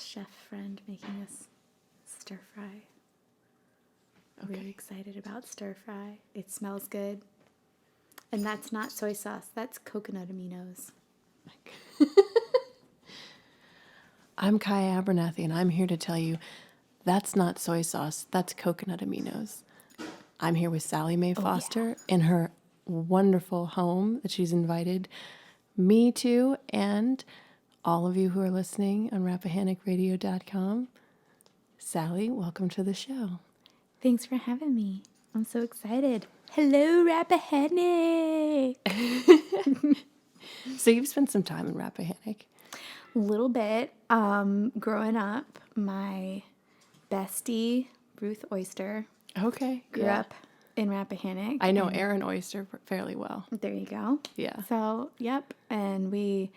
chef friend making us stir fry. Okay. Really excited about stir fry. It smells good. And that's not soy sauce. That's coconut aminos. I'm Kaya Abernathy, and I'm here to tell you that's not soy sauce. That's coconut aminos. I'm here with Sally Mae Foster in her wonderful home that she's invited me to, and all of you who are listening on Rappahannock.radio.com. Sally, welcome to the show. Thanks for having me. I'm so excited. Hello, Rappahannock. So you've spent some time in Rappahannock. A little bit. Growing up, my bestie, Ruth Oyster, Okay. grew up in Rappahannock. I know Aaron Oyster fairly well. There you go. Yeah. So, yep. And we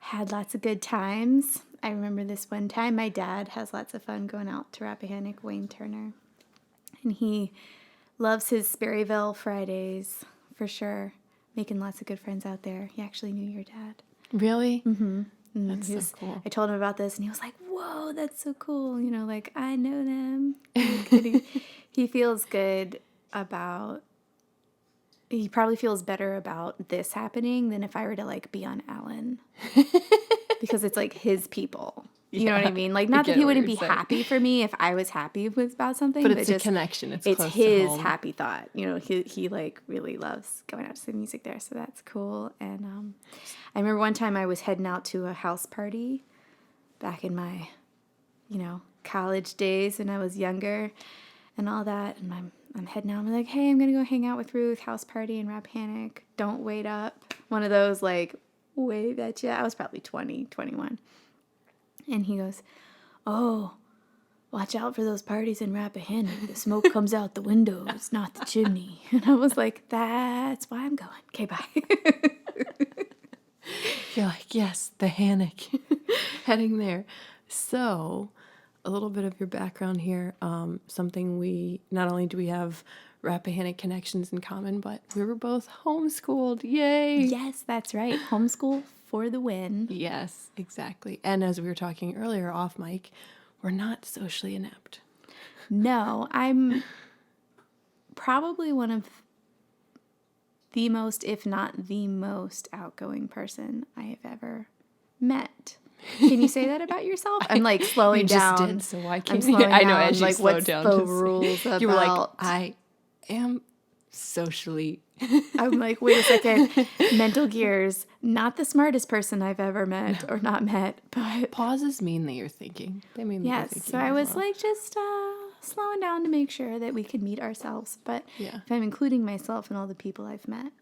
had lots of good times. I remember this one time, my dad has lots of fun going out to Rappahannock, Wayne Turner. And he loves his Sperryville Fridays, for sure. Making lots of good friends out there. He actually knew your dad. Really? Mm-hmm. And That's so cool. I told him about this, and he was like, whoa, that's so cool. You know, like, I know them. He feels good about... He probably feels better about this happening than if I were to, like, be on Ellen. Because it's, like, his people. You know what I mean? Like, not that he wouldn't be happy for me if I was happy about something. But it's just a connection. It's close his to home. happy thought. You know, he like, really loves going out to the music there. So that's cool. And I remember one time I was heading out to a house party back in my, college days when I was younger and all that. And I'm heading out. I'm like, hey, I'm going to go hang out with Ruth, house party in Rappahannock. Don't wait up. One of those, like, wave at you. I was probably 20, 21. And he goes, oh, watch out for those parties in Rappahannock. The smoke comes out the windows, not the chimney. And I was like, that's why I'm going. Okay, bye. You're like, yes, the Hannock. Heading there. So, a little bit of your background here. Something not only do we have Rappahannock connections in common, but we were both homeschooled. Yay! Yes, that's right. Homeschool for the win. Yes, exactly. And as we were talking earlier off mic, we're not socially inept. No, I'm probably one of the most, if not the most outgoing person I have ever met. Can you say that about yourself? I'm like slowing you down. Just did, so why can't I'm slowing I know down. as you like, slow what's down, the rules about? You were like, I am socially. I'm like, wait a second. Mental gears. Not the smartest person I've ever met or not met, but pauses mean that you're thinking. They mean that you're thinking. So I was like just slowing down to make sure that we could meet ourselves. But if I'm including myself and all the people I've met,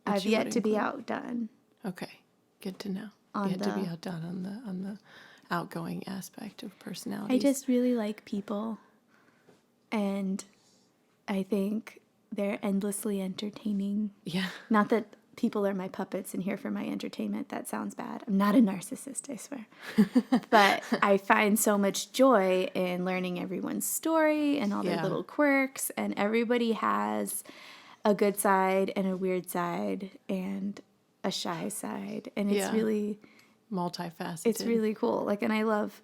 I've yet to be outdone. Okay, good to know. Yet to be outdone on the outgoing aspect of personality. I just really like people, and I think they're endlessly entertaining. Yeah. Not that people are my puppets and here for my entertainment. That sounds bad. I'm not a narcissist, I swear. But I find so much joy in learning everyone's story and all their little quirks. And everybody has a good side and a weird side and a shy side. And it's really multifaceted. It's really cool. Like, and I love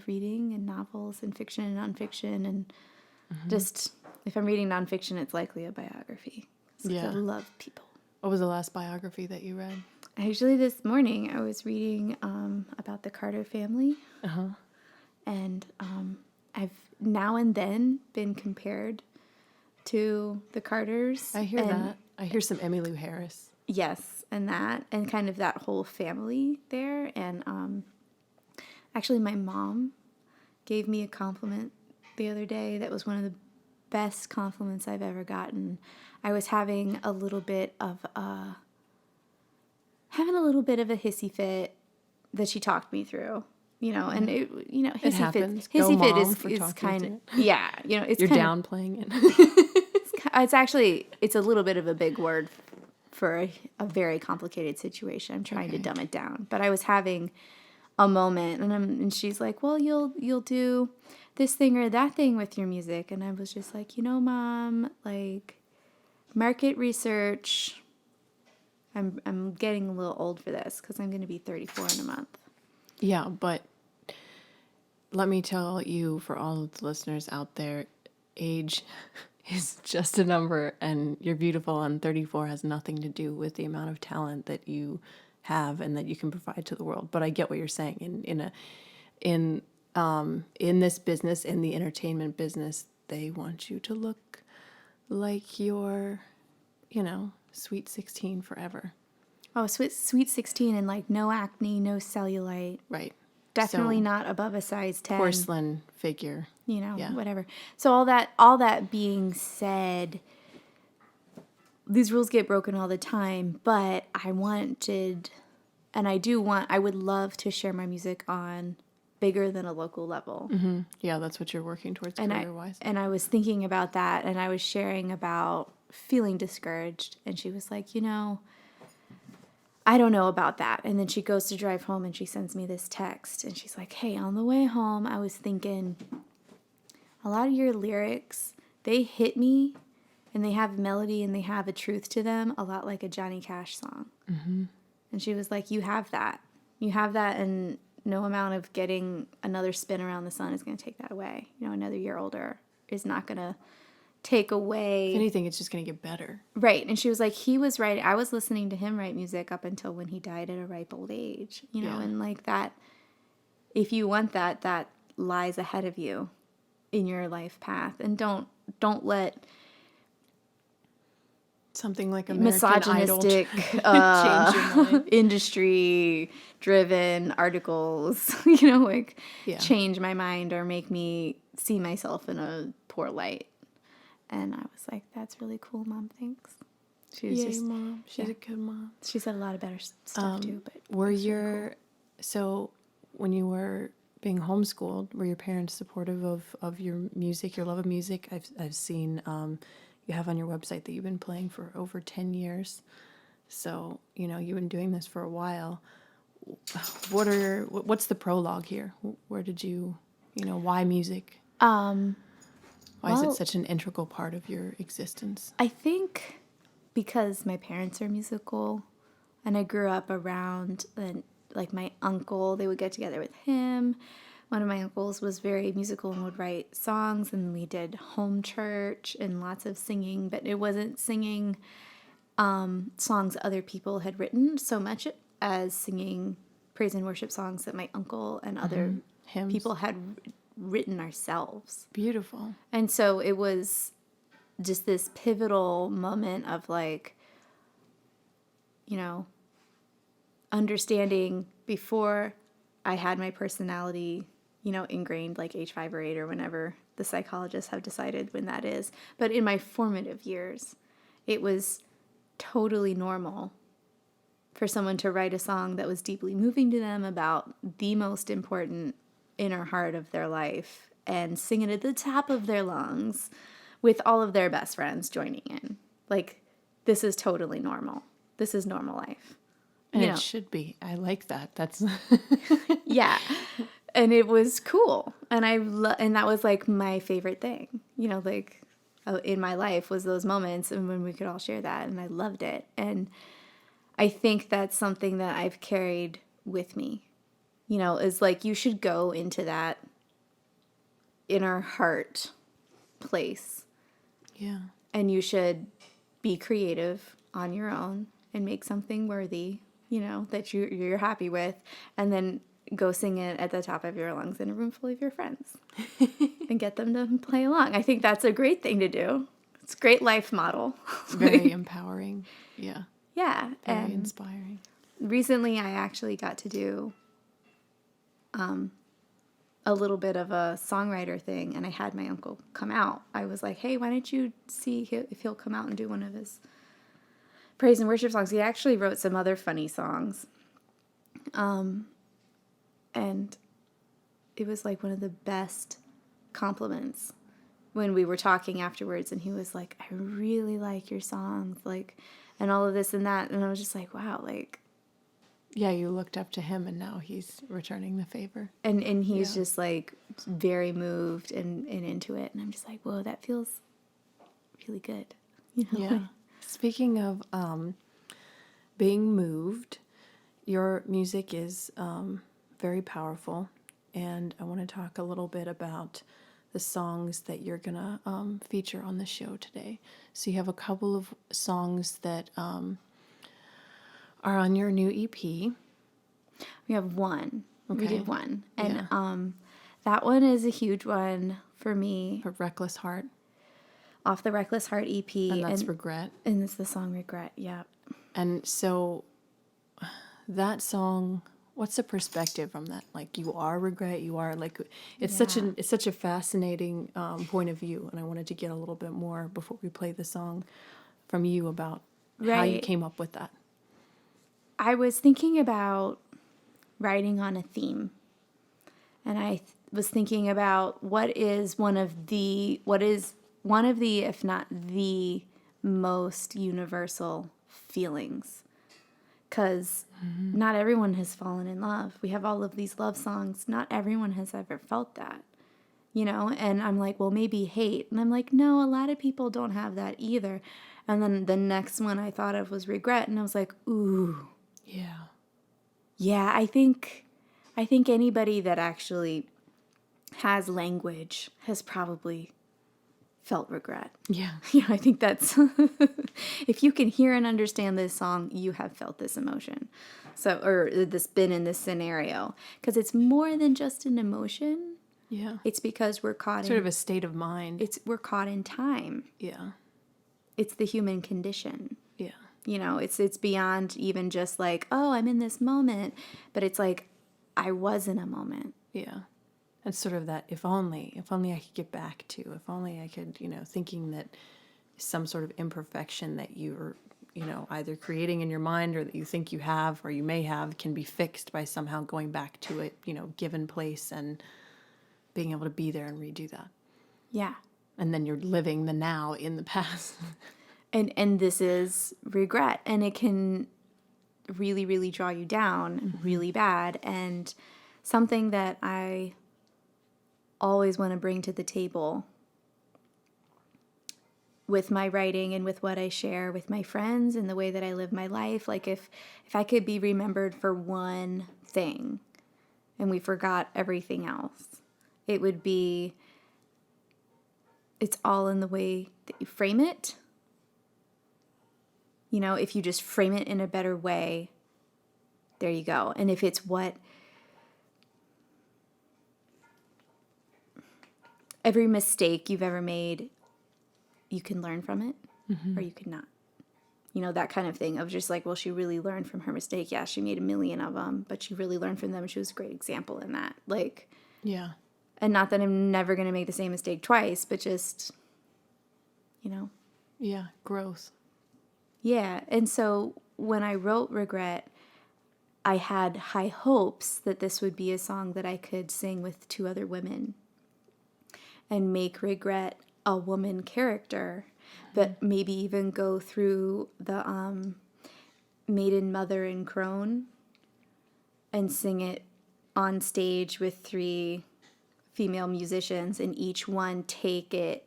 reading and novels and fiction and nonfiction, and just if I'm reading nonfiction, it's likely a biography. So I love people. What was the last biography that you read? Actually, this morning I was reading about the Carter family. And I've now and then been compared to the Carters. I hear that. I hear some Emmylou Harris. Yes, and kind of that whole family there. And actually, my mom gave me a compliment the other day that was one of the best compliments I've ever gotten. I was having a little bit of a hissy fit that she talked me through. And hissy fit is kind of it's you're kind downplaying it. It's a little bit of a big word for a very complicated situation. I'm trying to dumb it down, but I was having a moment, and she's like, "Well, you'll do this thing or that thing with your music," and I was just like, Mom, like market research. I'm getting a little old for this because I'm going to be 34 in a month. Yeah, but let me tell you, for all of the listeners out there, age is just a number, and you're beautiful, and 34 has nothing to do with the amount of talent that you have and that you can provide to the world. But I get what you're saying. In this business, in the entertainment business, they want you to look like you're, sweet 16 forever. Oh, sweet 16 and like no acne, no cellulite. Right. Definitely So, not above a size 10. porcelain figure. Yeah. Whatever. So all that being said, these rules get broken all the time, but I would love to share my music on bigger than a local level. Mm-hmm. Yeah, that's what you're working towards career-wise. And I was thinking about that, and I was sharing about feeling discouraged, and she was like, I don't know about that. And then she goes to drive home and she sends me this text and she's like, hey, on the way home, I was thinking a lot of your lyrics, they hit me and they have melody and they have a truth to them, a lot like a Johnny Cash song. Mm-hmm. And she was like, you have that. You have that, and no amount of getting another spin around the sun is going to take that away. Another year older is not going to take away. If anything, it's just going to get better. Right. And she was like, he was writing, I was listening to him write music up until when he died at a ripe old age, and like that, if you want that, that lies ahead of you in your life path. And don't let something like American misogynistic Idol change your mind. industry driven articles, change my mind or make me see myself in a poor light. And I was like, that's really cool, Mom. Thanks. She was Yay, Mom. She's a good mom. She said a lot of better stuff too. But so when you were being homeschooled, were your parents supportive of your music, your love of music? I've seen you have on your website that you've been playing for over 10 years. So, you've been doing this for a while. What's the prologue here? Where did you, why music? Why is it such an integral part of your existence? I think because my parents are musical and I grew up around, like my uncle, they would get together with him. One of my uncles was very musical and would write songs, and we did home church and lots of singing, but it wasn't singing songs other people had written so much as singing praise and worship songs that my uncle and other hymns people had written ourselves. Beautiful. And so it was just this pivotal moment of like, understanding before I had my personality, ingrained like age 5 or 8 or whenever the psychologists have decided when that is. But in my formative years, it was totally normal for someone to write a song that was deeply moving to them about the most important inner heart of their life and sing it at the top of their lungs with all of their best friends joining in. Like, this is totally normal. This is normal life. And it should be. I like that. That's yeah. And it was cool. And and that was like my favorite thing, in my life was those moments and when we could all share that, and I loved it. And I think that's something that I've carried with me, is like you should go into that inner heart place. Yeah. And you should be creative on your own and make something worthy, that you're happy with, and then go sing it at the top of your lungs in a room full of your friends and get them to play along. I think that's a great thing to do. It's a great life model. Very empowering. Yeah. Yeah. Very inspiring. Recently, I actually got to do a little bit of a songwriter thing, and I had my uncle come out. I was like, hey, why don't you see if he'll come out and do one of his praise and worship songs. He actually wrote some other funny songs. And it was like one of the best compliments when we were talking afterwards, and he was like, I really like your songs, like, and all of this and that. And I was just like, wow, like, yeah, you looked up to him and now he's returning the favor. And he's just like very moved and into it. And I'm just like, whoa, that feels really good. Yeah. Speaking of being moved, your music is very powerful. and I want to talk a little bit about the songs that you're going to feature on the show today. So you have a couple of songs that are on your new EP. We have one. We Okay. did one. And Yeah. that one is a huge one for me. For Reckless Heart, Off the Reckless Heart EP. and that's Regret. And it's the song Regret, yeah. And so that song, what's the perspective from that? Like, you are regret, you are like, it's such a fascinating point of view, and I wanted to get a little bit more before we play the song from you about how you Right. came up with that. I was thinking about writing on a theme. And I was thinking about what is one of the, if not the most universal feelings. Because not everyone has fallen in love. We have all of these love songs. Not everyone has ever felt that, And I'm like, well, maybe hate. And I'm like, no, a lot of people don't have that either. And then the next one I thought of was regret. And I was like, ooh. Yeah. Yeah, I think anybody that actually has language has probably felt regret. Yeah. I think that's if you can hear and understand this song, you have felt this emotion. So, or this been in this scenario, because it's more than just an emotion. Yeah. It's because we're caught Sort in of a state of mind. we're caught in time. Yeah. It's the human condition. Yeah. It's beyond even just like, oh, I'm in this moment, but it's like I was in a moment. Yeah. It's sort of that if only I could get back to, if only I could, thinking that some sort of imperfection that you're, either creating in your mind or that you think you have or you may have can be fixed by somehow going back to it, given place and being able to be there and redo that. Yeah. And then you're living the now in the past. And this is regret, and it can really, really draw you down really bad. And something that I always want to bring to the table with my writing and with what I share with my friends and the way that I live my life, like if I could be remembered for one thing and we forgot everything else, it would be, it's all in the way that you frame it. If you just frame it in a better way, there you go. And if it's what every mistake you've ever made, you can learn from it or you can not. That kind of thing of just like, well, she really learned from her mistake. Yeah, she made a million of them, but she really learned from them. She was a great example in that. Like, Yeah. and not that I'm never going to make the same mistake twice, but just, Yeah. Growth. Yeah. And so when I wrote Regret, I had high hopes that this would be a song that I could sing with two other women and make Regret a woman character, but maybe even go through the maiden, mother, and crone and sing it on stage with three female musicians and each one take it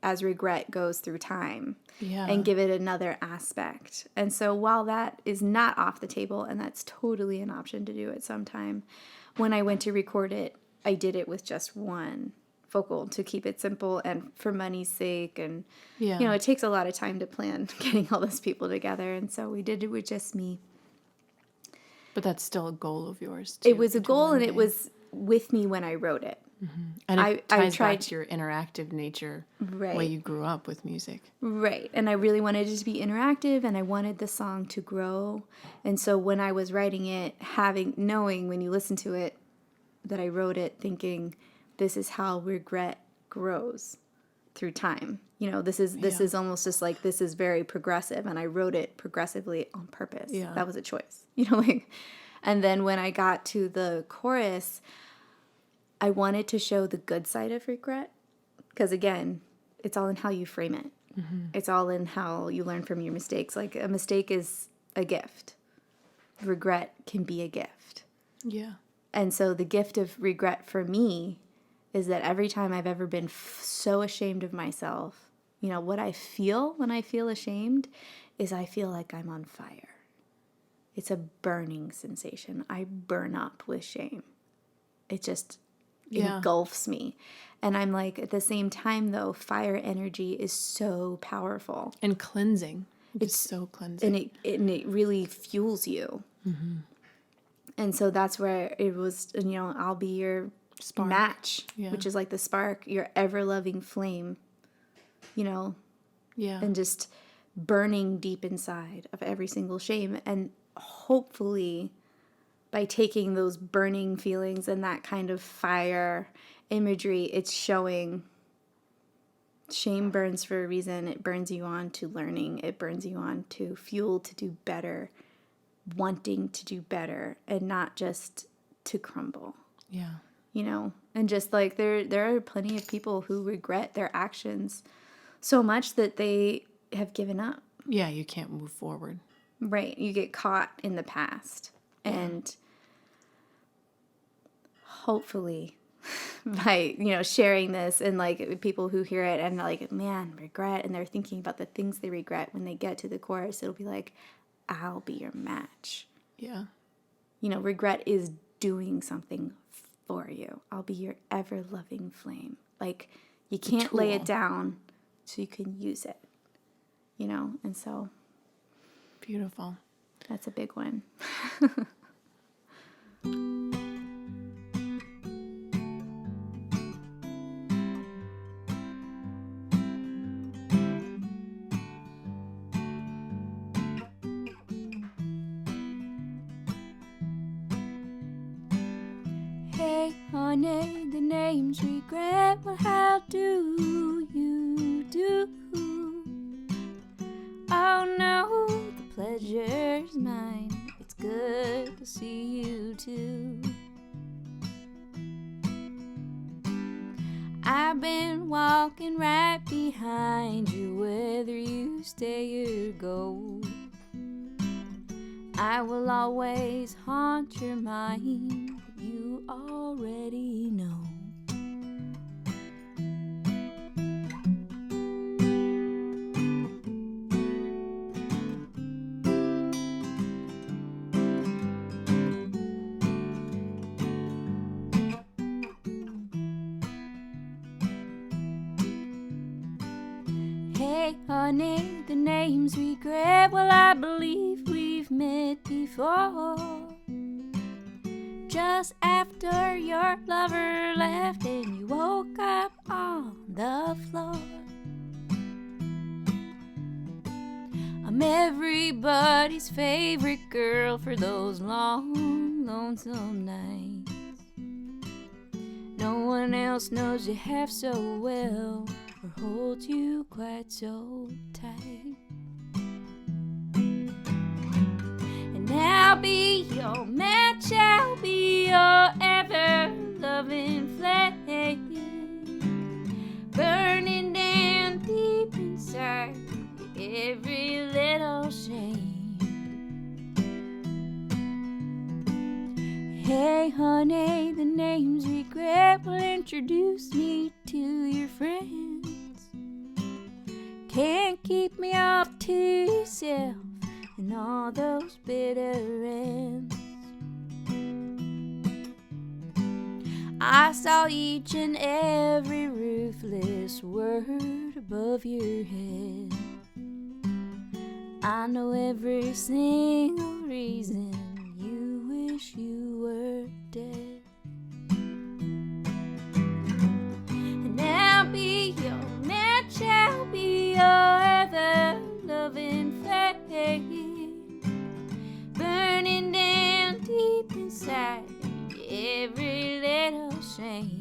as Regret goes through time. Yeah. And give it another aspect. And so while that is not off the table, and that's totally an option to do at some time, when I went to record it, I did it with just one vocal to keep it simple and for money's sake. And, Yeah. it takes a lot of time to plan getting all those people together. And so we did it with just me. But that's still a goal of yours, too. It was a to goal, one and day. it was with me when I wrote it. And it I ties tried- back to your interactive nature, Right. way you grew up with music. Right. And I really wanted it to be interactive, and I wanted the song to grow. And so when I was writing it, knowing when you listen to it that I wrote it thinking this is how regret grows through time. This is almost just like, this is very progressive, and I wrote it progressively on purpose. Yeah. That was a choice. And then when I got to the chorus, I wanted to show the good side of regret, because again, it's all in how you frame it. It's all in how you learn from your mistakes. Like, a mistake is a gift. Regret can be a gift. Yeah. And so the gift of regret for me is that every time I've ever been so ashamed of myself, what I feel when I feel ashamed is I feel like I'm on fire. It's a burning sensation. I burn up with shame. it just Yeah. engulfs me. And I'm like, at the same time, though, fire energy is so powerful. And cleansing. It's It's so cleansing. and it really fuels you. And so that's where it was, I'll be your Spark. match, Yeah. which is like the spark, your ever-loving flame, Yeah. and just burning deep inside of every single shame. And hopefully by taking those burning feelings and that kind of fire imagery, it's showing shame burns for a reason. It burns you on to learning. It burns you on to fuel to do better, wanting to do better, and not just to crumble. Yeah. And just like there are plenty of people who regret their actions so much that they have given up. Yeah, you can't move forward. Right. You get caught in the past. And hopefully by, sharing this and like people who hear it and like, man, regret, and they're thinking about the things they regret when they get to the chorus, it'll be like, I'll be your match. Yeah. Regret is doing something for you. I'll be your ever loving flame. Like, you can't lay it down so you can use it, and so Beautiful. that's a big one. Hey, honey, the name's regret. Well, how do you do? Oh no, the pleasure's mine. It's good to see you too. I've been walking right behind you, whether you stay or go. I will always haunt your mind, you already know. Hey, honey, the name's regret. Well, I believe we've met before. Just after your lover left and you woke up on the floor. I'm everybody's favorite girl for those long, lonesome nights. No one else knows you half so well or holds you quite so tight. And I'll be your match, I'll be your ever-loving flame, burning down deep inside every little shame. Hey, honey, the name's regret. Will introduce me to your friends. Can't keep me off to yourself and all those bitter ends. I saw each and every ruthless word above your head. I know every single reason you wish you were dead. And I'll be your match, I'll be your ever-loving flame, burning down deep inside every little shame.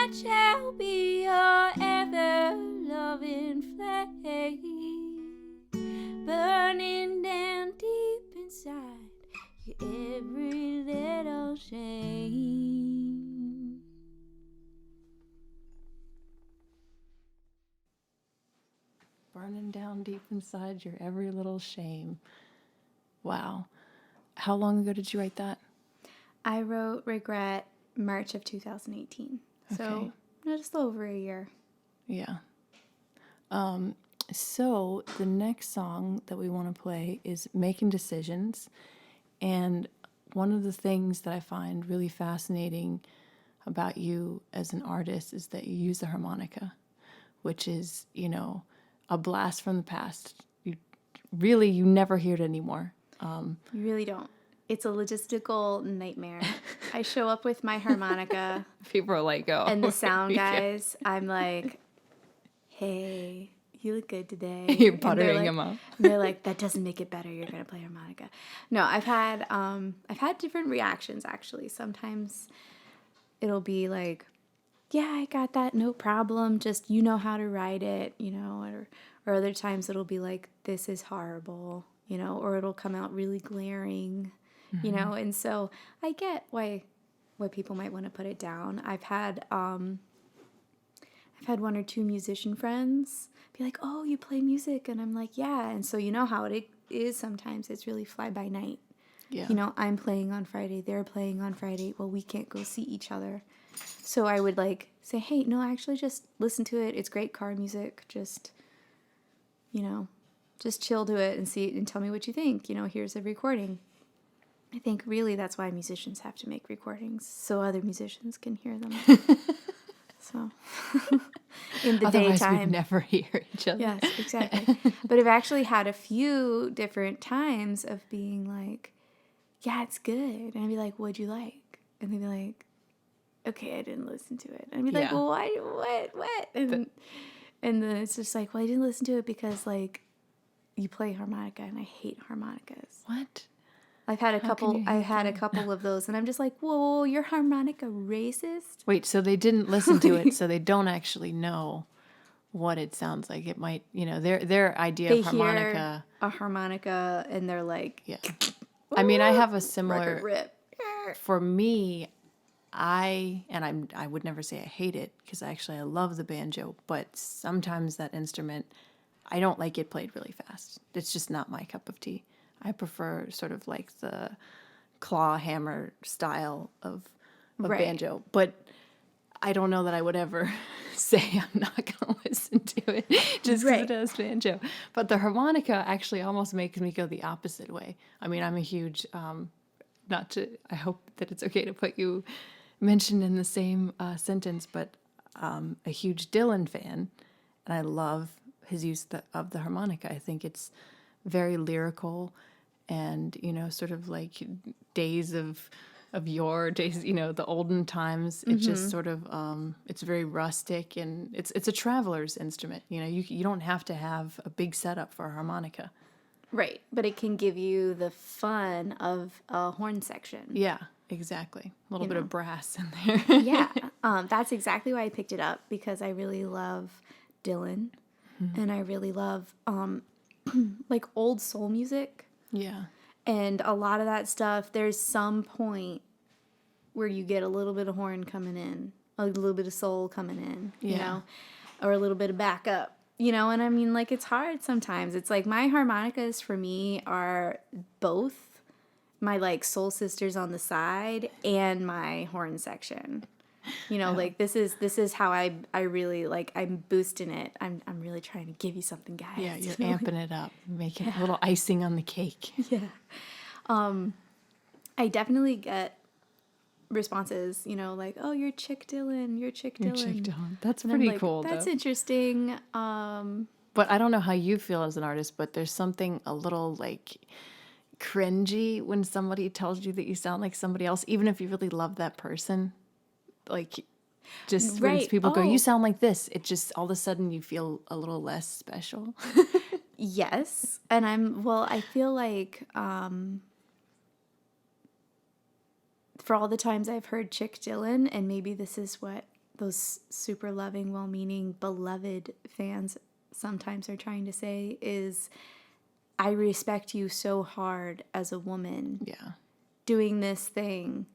Shall be your ever-loving flame, burning down deep inside your every little shame. Burning down deep inside your every little shame. Wow. How long ago did you write that? I wrote Regret March of 2018. Okay. So just over a year. Yeah. So the next song that we want to play is Making Decisions. And one of the things that I find really fascinating about you as an artist is that you use the harmonica, which is, a blast from the past. You never hear it anymore. You really don't. It's a logistical nightmare. I show up with my harmonica People are like, oh. and the sound guys, I'm like, hey, you look good today. You're And buttering them up. And they're like, that doesn't make it better. You're going to play harmonica. No, I've had different reactions, actually. Sometimes it'll be like, yeah, I got that, no problem. Just, you know how to write it, or other times it'll be like, this is horrible, or it'll come out really glaring, and so I get why people might want to put it down. I've had one or two musician friends be like, oh, you play music? And I'm like, yeah. And so you know how it is sometimes. It's really fly by night. Yeah. I'm playing on Friday. They're playing on Friday. Well, we can't go see each other. So I would say, hey, no, actually just listen to it. It's great car music. Just chill to it and see it and tell me what you think. Here's a recording. I think really that's why musicians have to make recordings so other musicians can hear them. So in the Otherwise daytime. we'd never hear each other. Yes, exactly. But I've actually had a few different times of being like, yeah, it's good. And I'd be like, what'd you like? And they'd be like, okay, I didn't listen to it. And I'd be like, well, why, what? And then it's just like, well, I didn't listen to it because, you play harmonica, and I hate harmonicas. What? I've had a couple of those, and I'm just like, whoa, you're harmonica racist? Wait, so they didn't listen to it, so they don't actually know what it sounds like. It might, their idea of harmonica. Hear a harmonica, and they're like, yeah. I mean, I have a similar. record rip. For me, I would never say I hate it because I love the banjo, but sometimes that instrument, I don't like it played really fast. It's just not my cup of tea. I prefer sort of like the claw hammer style of Right. banjo, but I don't know that I would ever say I'm not going to listen to it just because it has banjo. But the harmonica actually almost makes me go the opposite way. I mean, I'm a huge, I hope that it's okay to put you mentioned in the same sentence, but a huge Dylan fan, and I love his use of the harmonica. I think it's very lyrical and, sort of like days of yore, days, the olden times. It's just sort of, it's very rustic and it's a traveler's instrument. You don't have to have a big setup for a harmonica. Right, but it can give you the fun of a horn section. Yeah, exactly. A little bit of brass in there. Yeah, that's exactly why I picked it up, because I really love Dylan, and I really love old soul music. Yeah. And a lot of that stuff, there's some point where you get a little bit of horn coming in, a little bit of soul coming in, or a little bit of backup. And I mean, it's hard sometimes. It's like my harmonicas for me are both my soul sisters on the side and my horn section. This is how I really I'm boosting it. I'm really trying to give you something, guys. Yeah, you're amping it up, making a little icing on the cake. Yeah. I definitely get responses, oh, you're Chick Dylan, you're Chick Dylan. That's And pretty I'm like, cool, that's though. interesting. But I don't know how you feel as an artist, but there's something a little cringy when somebody tells you that you sound like somebody else, even if you really love that person. Just when people go, you sound like this, it just all of a sudden you feel a little less special. Yes. And I feel like for all the times I've heard Chick Dylan, and maybe this is what those super loving, well-meaning, beloved fans sometimes are trying to say, is I respect you so hard as a woman. Yeah. Doing this thing.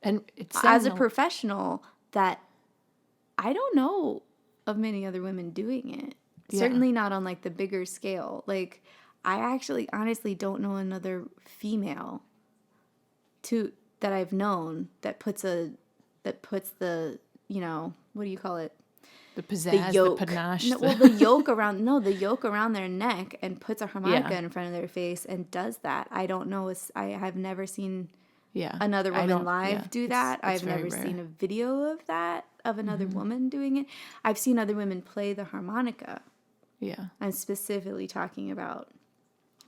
And it's as a professional that I don't know of many other women doing it. Yeah. Certainly not on the bigger scale. I actually honestly don't know another female that I've known that puts the, you know, what do you call it? The The pizzazz, yoke. the panache. No, well, the yoke around their neck and puts a harmonica Yeah. in front of their face and does that. I don't know. I have never seen yeah. another I woman don't- live yeah, do it's- that. it's I've very never rare. seen a video of that, of another woman doing it. I've seen other women play the harmonica. Yeah. I'm specifically talking about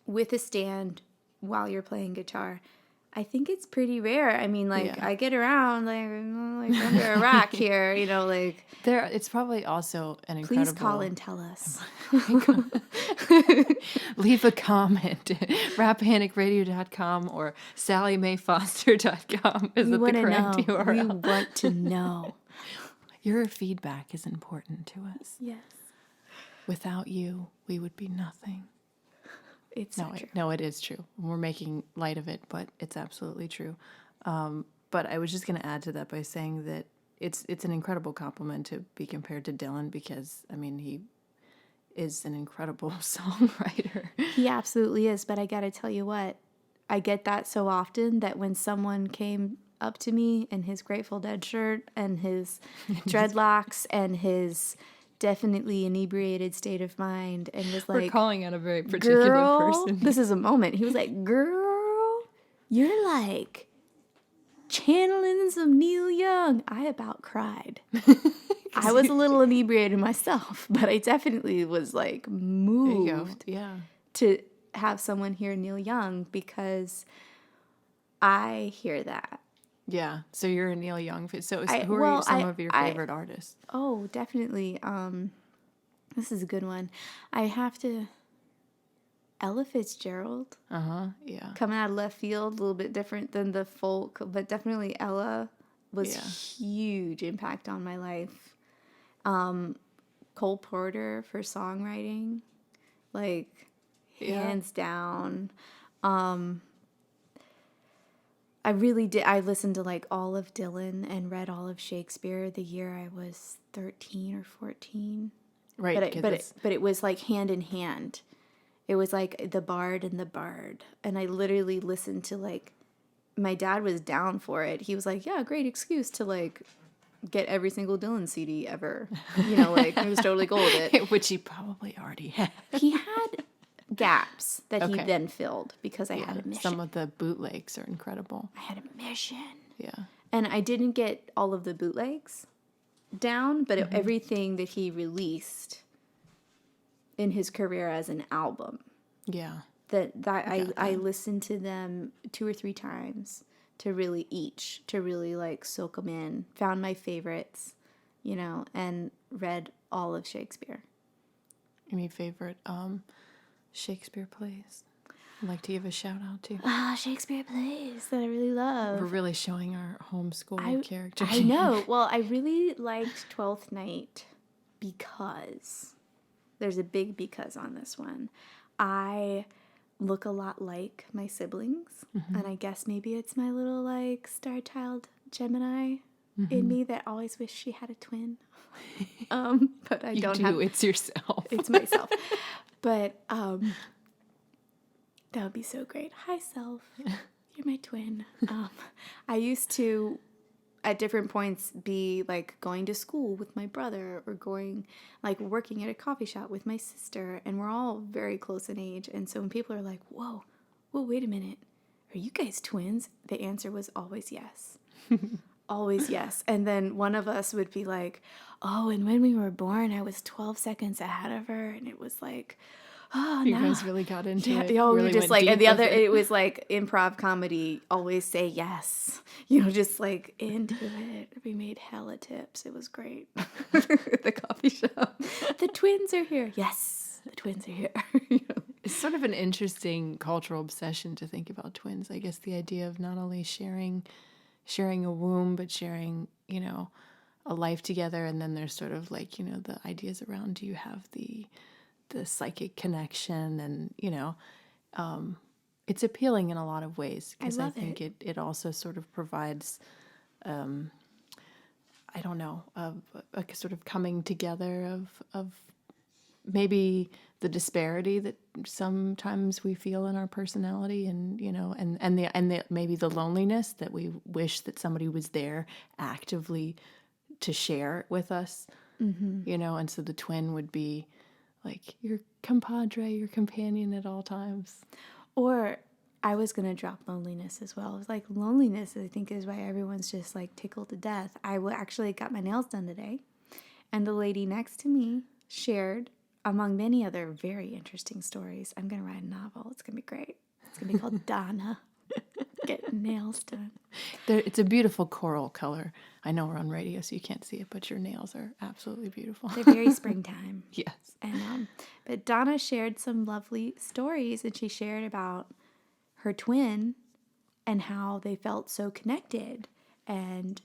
with a stand while you're playing guitar. I think it's pretty rare. I mean, like, Yeah. I get around like under a rock here, you know, like, It's probably also an incredible... please call and tell us. Leave a comment. rappanicradio.com or sallymayfoster.com is We the want to correct know. URL. We want to know. Your feedback is important to us. Yes. Without you, we would be nothing. It's so true. No, it is true. We're making light of it, but it's absolutely true. But I was just going to add to that by saying that it's an incredible compliment to be compared to Dylan because, I mean, he is an incredible songwriter. He absolutely is, but I got to tell you what, I get that so often that when someone came up to me in his Grateful Dead shirt and his dreadlocks and his definitely inebriated state of mind and was We're like, calling out a very particular girl, person. this is a moment. He was like, girl, you're like channeling some Neil Young. I about cried. I was a little inebriated myself, but I definitely was like moved There you go. Yeah. to have someone hear Neil Young because I hear that. Yeah. So you're a Neil Young fan. So I- who are well, some I- of your I- favorite artists? Oh, definitely. This is a good one. I have to. Ella Fitzgerald, Yeah. coming out of left field, a little bit different than the folk, but definitely Ella was Yeah. huge impact on my life. Cole Porter for songwriting, like hands down. I really did. I listened to like all of Dylan and read all of Shakespeare the year I was 13 or 14. Right. But it was like hand in hand. It was like the Bard and the Bard. And I literally listened to like, my dad was down for it. He was like, yeah, great excuse to like get every single Dylan CD ever. You know, like he was totally cool with it. Which he probably already had. He had gaps that he Okay. then filled because I had a mission. Some of the bootlegs are incredible. I had a mission. Yeah. And I didn't get all of the bootlegs down, but everything that he released in his career as an album, Yeah. I listened to them 2 or 3 times to really like soak them in, found my favorites, you know, and read all of Shakespeare. Any favorite Shakespeare plays I'd like to give a shout out to? Shakespeare plays that I really love. We're really showing our homeschool characters. I know. Well, I really liked Twelfth Night because there's a big because on this one. I look a lot like my siblings, and I guess maybe it's my little like star child Gemini in me that always wished she had a twin. But I don't have. It's yourself. It's myself. But that would be so great. Hi, self. You're my twin. I used to, at different points, be like going to school with my brother or going, like working at a coffee shop with my sister. And we're all very close in age. And so when people are like, whoa, wait a minute. Are you guys twins? The answer was always yes. Always yes. And then one of us would be like, oh, and when we were born, I was 12 seconds ahead of her. And it was like, oh, You no. guys really got into it. Yeah, we Really just went like, deep and the with other, it was like improv comedy, always say yes. You know, just like into it. We made hella tips. It was great. The coffee shop. The twins are here. Yes, the twins are here. You know? It's sort of an interesting cultural obsession to think about twins. I guess the idea of not only sharing a womb, but sharing, you know, a life together. And then there's sort of like, you know, the ideas around, do you have the psychic connection? And, you know, it's appealing in a lot of ways because I think it also sort of provides, I don't know, a sort of coming together of maybe the disparity that sometimes we feel in our personality, and and maybe the loneliness that we wish that somebody was there actively to share with us, and so the twin would be like your compadre, your companion at all times. Or I was going to drop loneliness as well. It's like loneliness, I think, is why everyone's just like tickled to death. I actually got my nails done today, and the lady next to me shared, among many other very interesting stories. I'm going to write a novel. It's going to be great. It's going to be called Donna. Get nails done. It's a beautiful coral color. I know we're on radio, so you can't see it, but your nails are absolutely beautiful. They're very springtime. Yes. And but Donna shared some lovely stories, and she shared about her twin and how they felt so connected, and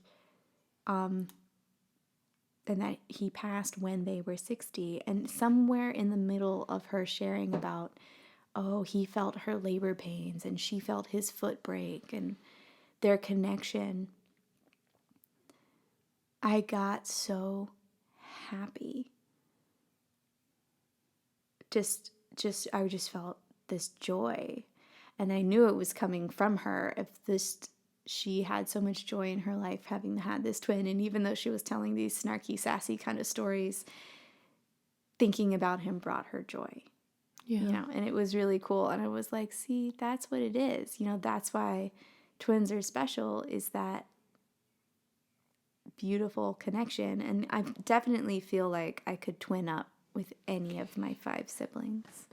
that he passed when they were 60. And somewhere in the middle of her sharing about, oh, he felt her labor pains and she felt his foot break and their connection, I got so happy. I just felt this joy, and I knew it was coming from her. She had so much joy in her life having had this twin, and even though she was telling these snarky, sassy kind of stories, thinking about him brought her joy. Yeah. And it was really cool. And I was like, see, that's what it is. That's why twins are special, is that beautiful connection. And I definitely feel like I could twin up with any of my 5 siblings.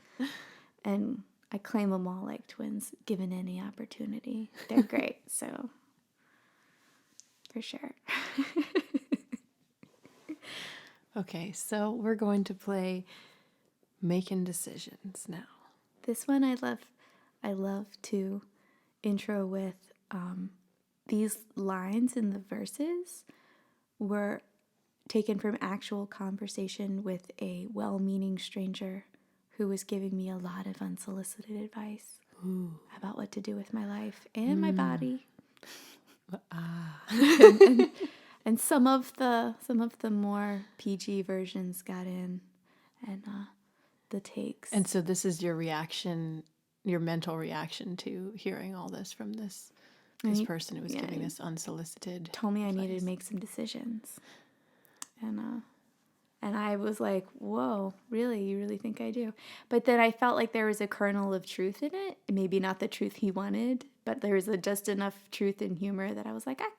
And I claim them all like twins, given any opportunity. They're great, so for sure. Okay, so we're going to play Making Decisions now. This one I love to intro with these lines in the verses were taken from actual conversation with a well-meaning stranger who was giving me a lot of unsolicited advice about what to do with my life and my body. And some of the more PG versions got in, and the takes. And so this is your reaction, your mental reaction to hearing all this from this person who was giving this unsolicited told me I advice. needed to make some decisions. And I was like, whoa, really? You really think I do? But then I felt like there was a kernel of truth in it. Maybe not the truth he wanted, but there was just enough truth and humor that I was like, I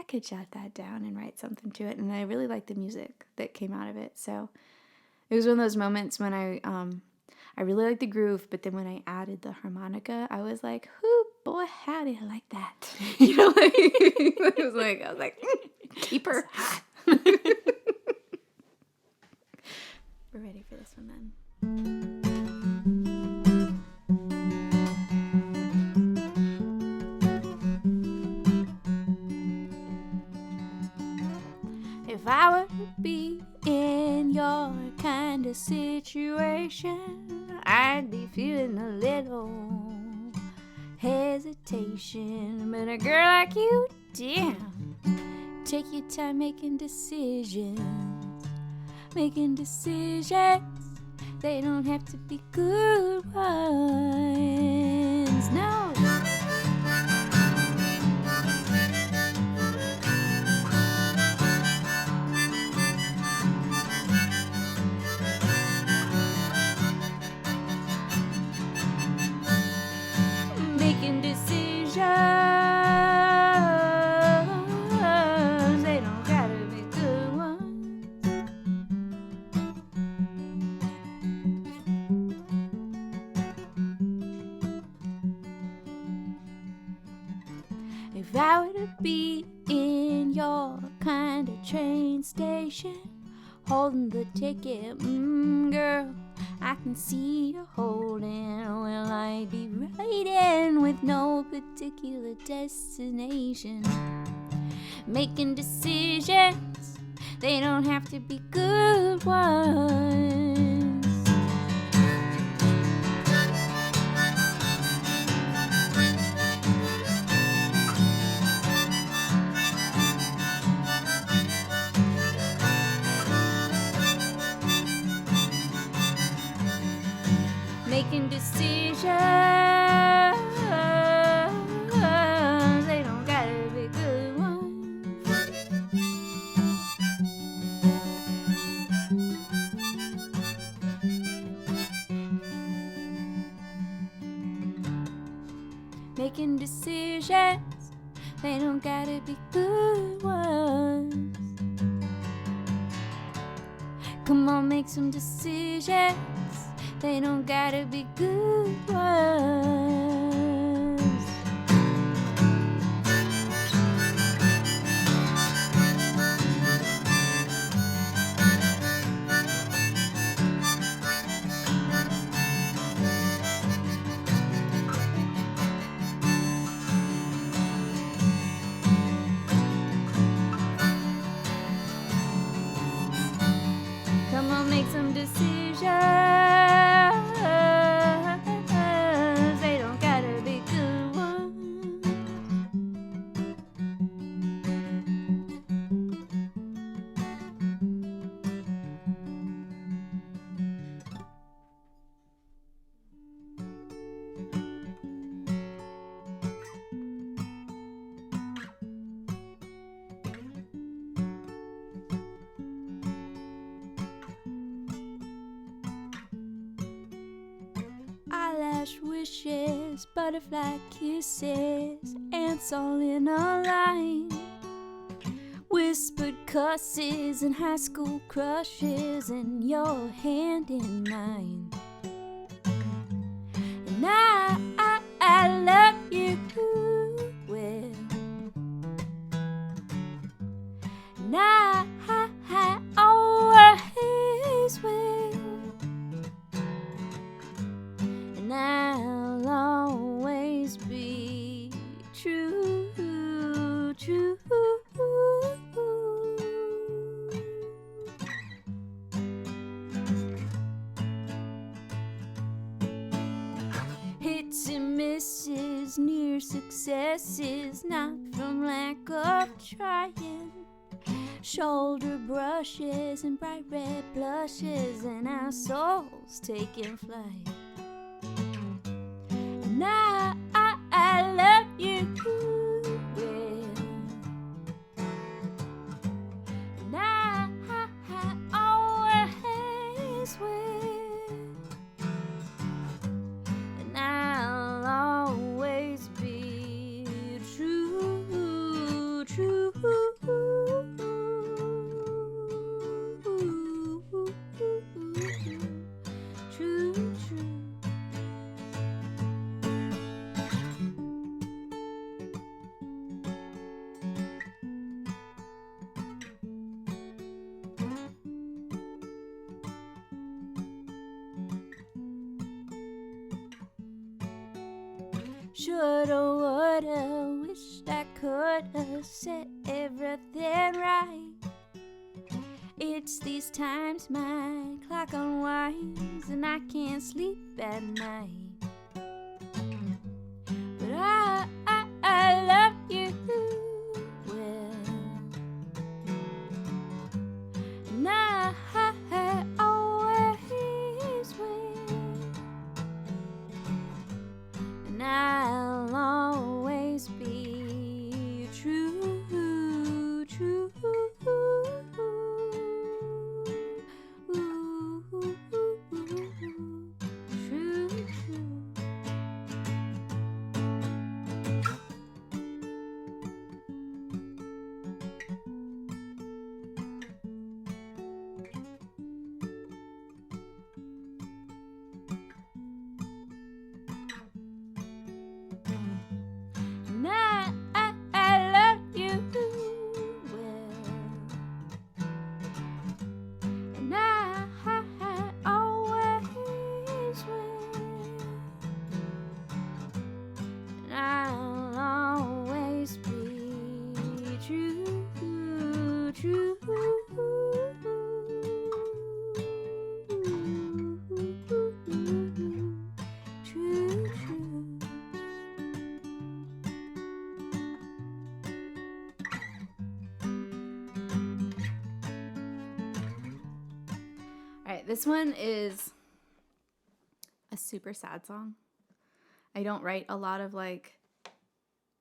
could jot that down and write something to it. And I really liked the music that came out of it. So it was one of those moments when I really liked the groove, but then when I added the harmonica, I was like, "Whoo, boy, howdy, I like that." I was like, keep her hot. We're ready for this one then. If I were to be in your kind of situation, I'd be feeling a little hesitation. But a girl like you, damn, take your time making decisions. Making decisions, they don't have to be good ones. No. Making decisions, they don't gotta be good ones. If I were to be in your kind of train station, holding the ticket, girl, I can see you holding. Well, I'd be riding with no particular destination. Making decisions, they don't have to be good ones. making decisions. They don't gotta be good ones. Come on, make some decisions. They don't gotta be good ones. Come on, make some decisions. They don't gotta be good ones. Eyelash wishes, butterfly kisses, ants all in a line. Whispered cusses and high school crushes, and your hand in mine. And I love you well. And I always will. And I'll always be true, true. Hits and misses, near successes, not from lack of trying. Shoulder brushes and bright red blushes, and our souls taking flight. And I love you well. And I always will. And I'll always be true, true. True, true. Shoulda, woulda, wished I coulda set everything right. It's these times my clock unwinds and I can't sleep at night. But I love you well. And I always will. And I'll always be true, true. True, true. And I love you well. And I always will. And I'll always be true, true. True, true. All right, this one is a super sad song. I don't write a lot of like,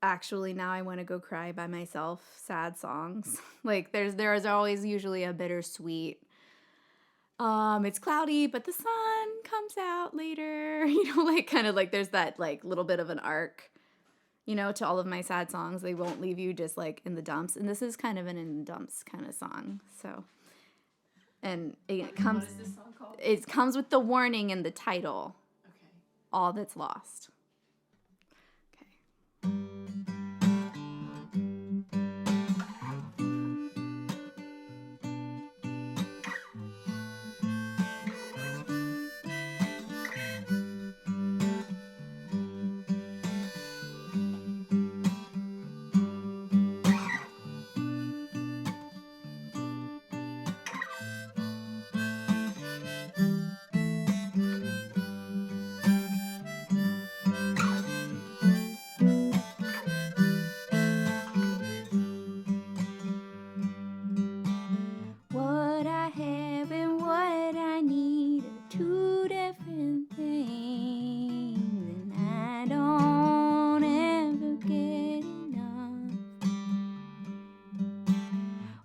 actually now I want to go cry by myself sad songs. Like there is always usually a bittersweet. It's cloudy, but the sun comes out later. You know, like kind of like there's that like little bit of an arc. to all of my sad songs, they won't leave you just like in the dumps. And this is kind of an in the dumps kind of song. So, and it comes, What is this song called? it comes with the warning in the title, Okay. All That's Lost. Okay. What I have and what I need are two different things, and I don't ever get enough.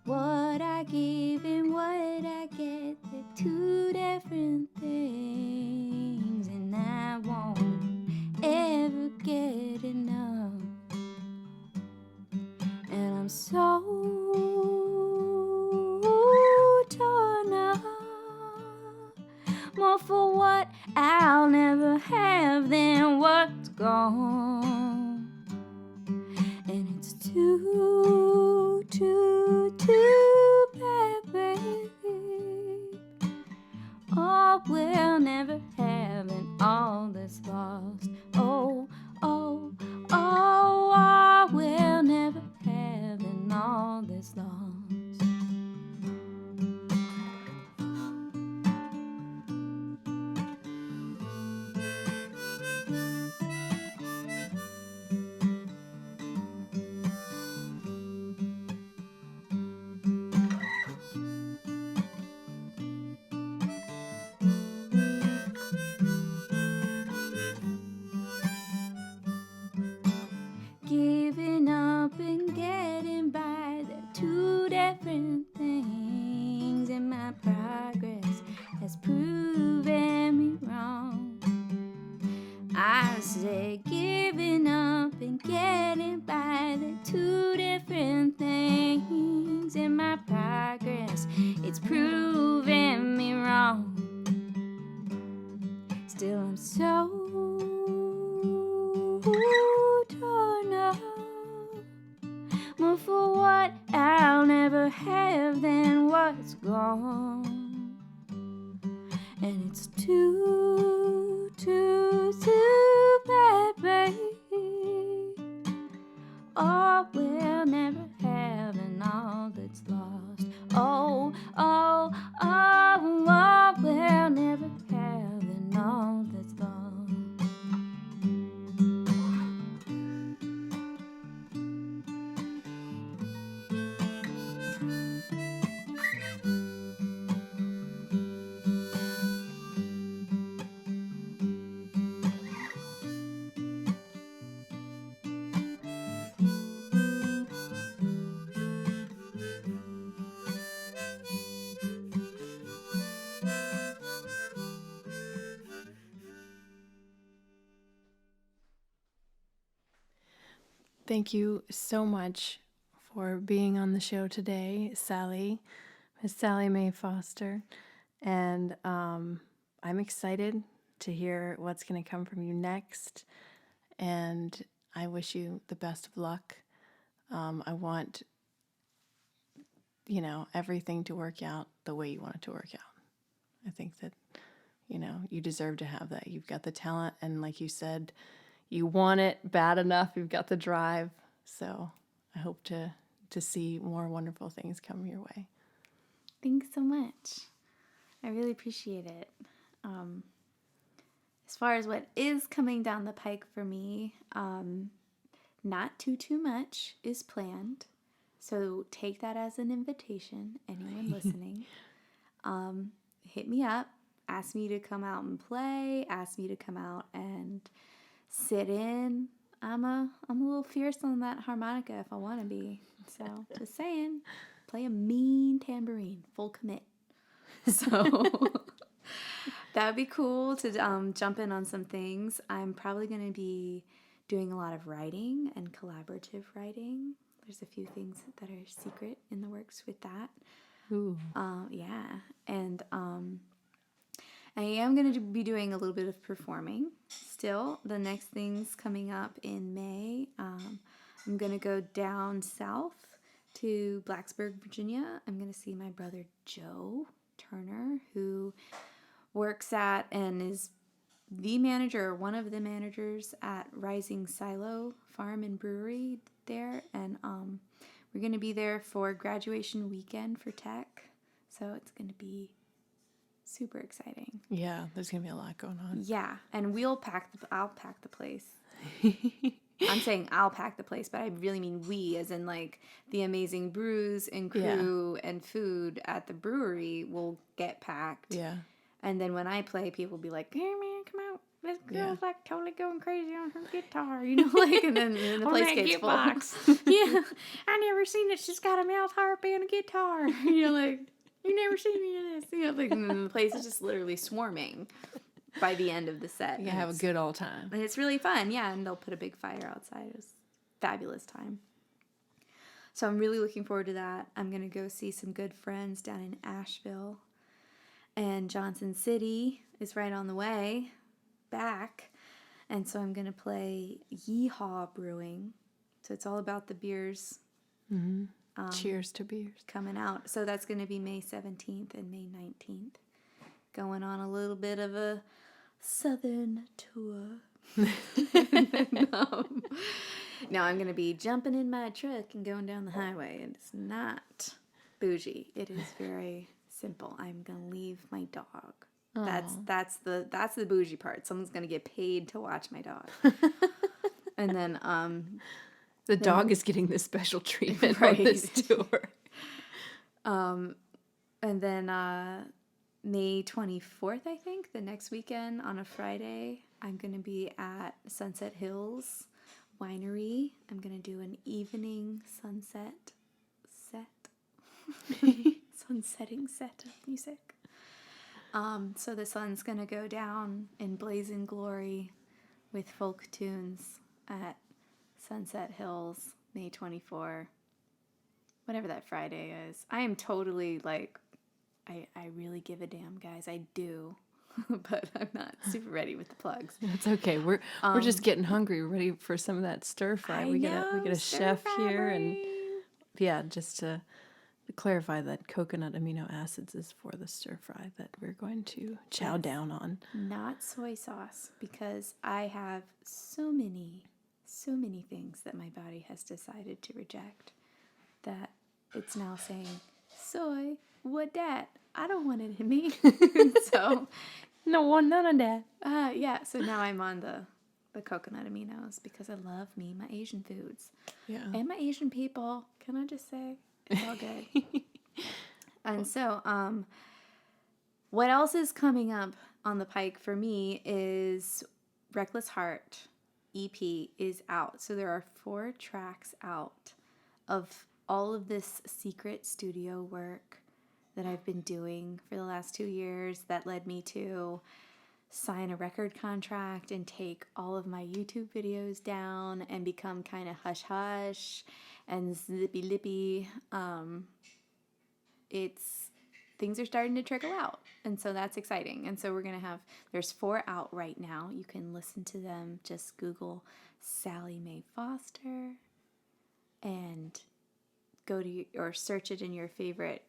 What I give and what I get, they're two different things, and I won't ever get enough. And I'm so torn up, more for what I'll never have than what's gone. And it's too bad, babe. All we'll never have and all that's lost. Oh, all we'll never have and all that's lost. Giving up and getting by, they're two different things, and my progress has proven me wrong. I say giving up and getting by, they're two different things, and my progress, it's proven me wrong. Still I'm so torn up, more for what I'll never have than what's gone. And it's too bad, babe. All we'll never have and all that's lost. Oh, all we'll never have and all that's lost. Thank you so much for being on the show today, Sally, Miss Sally Mae Foster. And I'm excited to hear what's going to come from you next. And I wish you the best of luck. I want, everything to work out the way you want it to work out. I think that, you deserve to have that. You've got the talent, and like you said, you want it bad enough. You've got the drive. So I hope to see more wonderful things come your way. Thanks so much. I really appreciate it. As far as what is coming down the pike for me, not too much is planned. So take that as an invitation, anyone listening. Hit me up, ask me to come out and play, ask me to come out and sit in. I'm a little fierce on that harmonica if I want to be. So just saying, play a mean tambourine, full commit. So that would be cool to jump in on some things. I'm probably going to be doing a lot of writing and collaborative writing. There's a few things that are secret in the works with that. Ooh. Yeah. And I am going to be doing a little bit of performing still. The next thing's coming up in May. I'm going to go down south to Blacksburg, Virginia. I'm going to see my brother Joe Turner, who works at and is the manager, or one of the managers at Rising Silo Farm and Brewery there. And we're going to be there for graduation weekend for tech. So it's going to be super exciting. Yeah, there's going to be a lot going on. Yeah, and I'll pack the place. I'm saying I'll pack the place, but I really mean we, as in like the amazing brews and crew and food at the brewery will get packed. Yeah. And then when I play, people will be like, "Hey man, come out. This girl's like totally going crazy on her guitar," like, and then the place gets full. Yeah, I never seen that she's got a mouth harp and a guitar. Like, you never seen any of this. Like, and then the place is just literally swarming by the end of the set. You have a good old time. And it's really fun, yeah, and they'll put a big fire outside. It was a fabulous time. So I'm really looking forward to that. I'm going to go see some good friends down in Asheville. And Johnson City is right on the way back. And so I'm going to play Yeehaw Brewing. So it's all about the beers. Mm-hmm. Cheers to beers. Coming out. So that's going to be May 17th and May 19th. Going on a little bit of a southern tour. Now I'm going to be jumping in my truck and going down the highway. And it's not bougie. It is very simple. I'm going to leave my dog. That's the bougie part. Someone's going to get paid to watch my dog. And then the dog is getting this special treatment on this tour. And then May 24th, I think, the next weekend on a Friday, I'm going to be at Sunset Hills Winery. I'm going to do an evening sunsetting set of music. So the sun's going to go down in blazing glory with folk tunes at Sunset Hills, May 24, whatever that Friday is. I am totally like, I really give a damn, guys. I do. But I'm not super ready with the plugs. That's okay. We're just getting hungry. We're ready for some of that stir fry. We get a chef here, and just to clarify that coconut amino acids is for the stir fry that we're going to chow down on. Not soy sauce, because I have so many things that my body has decided to reject that it's now saying, soy, what that? I don't want it in me. So none of that. So now I'm on the coconut aminos because I love my Asian foods. Yeah. And my Asian people. Can I just say, it's all good. And so, what else is coming up on the pike for me is Reckless Heart EP is out. So there are 4 tracks out of all of this secret studio work that I've been doing for the last 2 years that led me to sign a record contract and take all of my YouTube videos down and become kind of hush-hush and zippy-lippy. Things are starting to trickle out, and so that's exciting. And so there's 4 out right now. You can listen to them. Just Google Sally Mae Foster and go to or search it in your favorite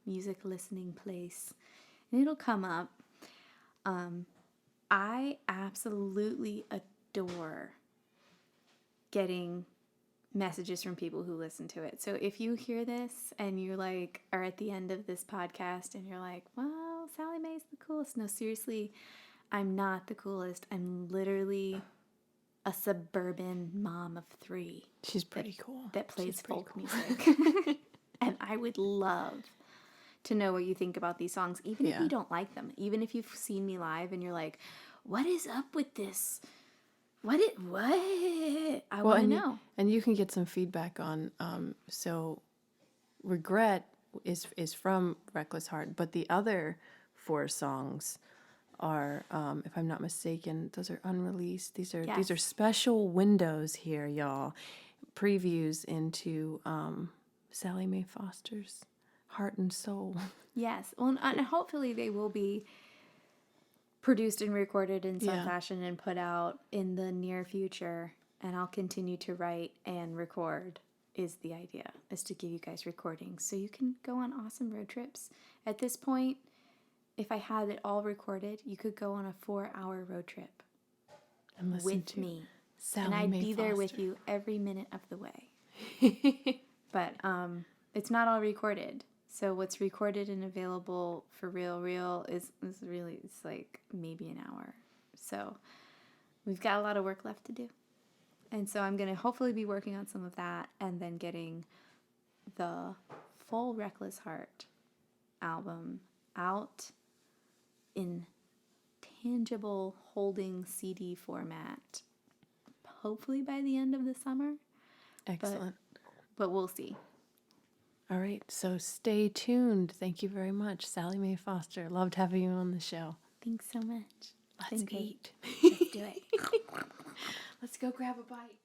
music listening place, and it'll come up. I absolutely adore getting messages from people who listen to it. So if you hear this and you are at the end of this podcast and you're like, well, Sally Mae's the coolest. No, seriously, I'm not the coolest. I'm literally a suburban mom of 3. She's pretty cool. That plays folk music. And I would love to know what you think about these songs, even if you don't like them. Even if you've seen me live and you're like, what is up with this? What? I want to know. And you can get some feedback on, so Regret is from Reckless Heart, but the other 4 songs are, if I'm not mistaken, those are unreleased. These are Yes. special windows here, y'all. Previews into Sally Mae Foster's heart and soul. Yes. Well, and hopefully they will be produced and recorded in some Yeah. fashion and put out in the near future. And I'll continue to write and record is the idea, is to give you guys recordings so you can go on awesome road trips. At this point, if I had it all recorded, you could go on a 4-hour road trip And listen with to me. Sally And I'd Mae be there with Foster. you every minute of the way. But it's not all recorded. So what's recorded and available for real is really, it's like maybe an hour. So we've got a lot of work left to do. And so I'm going to hopefully be working on some of that and then getting the full Reckless Heart album out in tangible holding CD format, hopefully by the end of the summer. Excellent. But we'll see. All right, so stay tuned. Thank you very much, Sally Mae Foster. Loved having you on the show. Thanks so much. Let's Been great. eat. Let's do it. Let's go grab a bite.